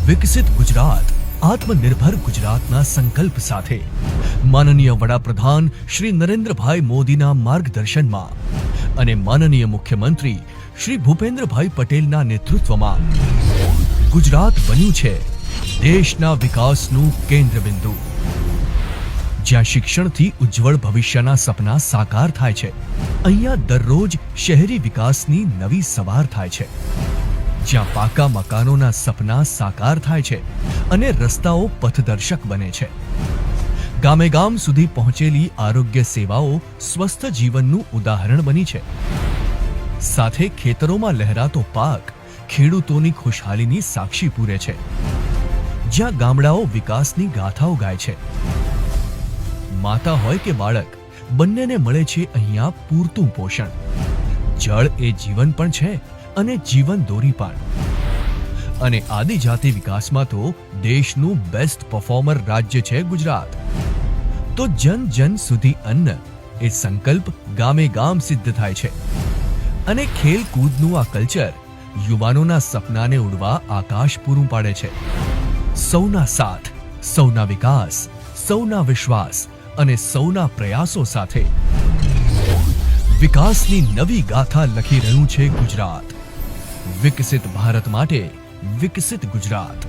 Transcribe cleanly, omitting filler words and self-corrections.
વિકસિત ગુજરાત, આત્મનિર્ભર ગુજરાતના સંકલ્પ સાથે માનનીય વડાપ્રધાન શ્રી નરેન્દ્રભાઈ મોદીના માર્ગદર્શનમાં અને માનનીય મુખ્યમંત્રી શ્રી ભૂપેન્દ્રભાઈ પટેલના નેતૃત્વમાં ગુજરાત બન્યું છે દેશના વિકાસનું કેન્દ્રબિંદુ, જ્યાં શિક્ષણથી ઉજ્જવળ ભવિષ્યના સપના સાકાર થાય છે. અહીંયા દરરોજ શહેરી વિકાસની નવી સવાર થાય છે, જ્યાં પાકા મકાનોના સપના સાકાર થાય છે અને રસ્તાઓ પથદર્શક બને છે. ગામે ગામ સુધી પહોંચેલી આરોગ્ય સેવાઓ સ્વસ્થ જીવનનું ઉદાહરણ બની છે. સાથે ખેતરોમાં લહેરાતો પાક ખેડૂતોની ખુશહાલીની સાક્ષી પૂરે છે, જ્યાં ગામડાઓ વિકાસની ગાથાઓ ગાય છે. માતા હોય કે બાળક, બંનેને મળે છે અહીંયા પૂરતું પોષણ. જળ એ જીવન પણ છે અને જીવન દોરી પણ. અને આદિજાતિ વિકાસમાં તો દેશનું બેસ્ટ પરફોર્મર રાજ્ય છે ગુજરાત. તો જન જન સુધી અન્ન એ સંકલ્પ ગામે ગામ સિદ્ધ થાય છે. અને ખેલકૂદનું આ કલ્ચર યુવાનોના સપનાને ઉડવા આકાશ પૂરું પાડે છે. સૌના સાથ, સૌના વિકાસ, સૌના વિશ્વાસ અને સૌના પ્રયાસો સાથે વિકાસની નવી ગાથા લખી રહ્યું છે ગુજરાત. વિકસિત ભારત માટે વિકસિત ગુજરાત.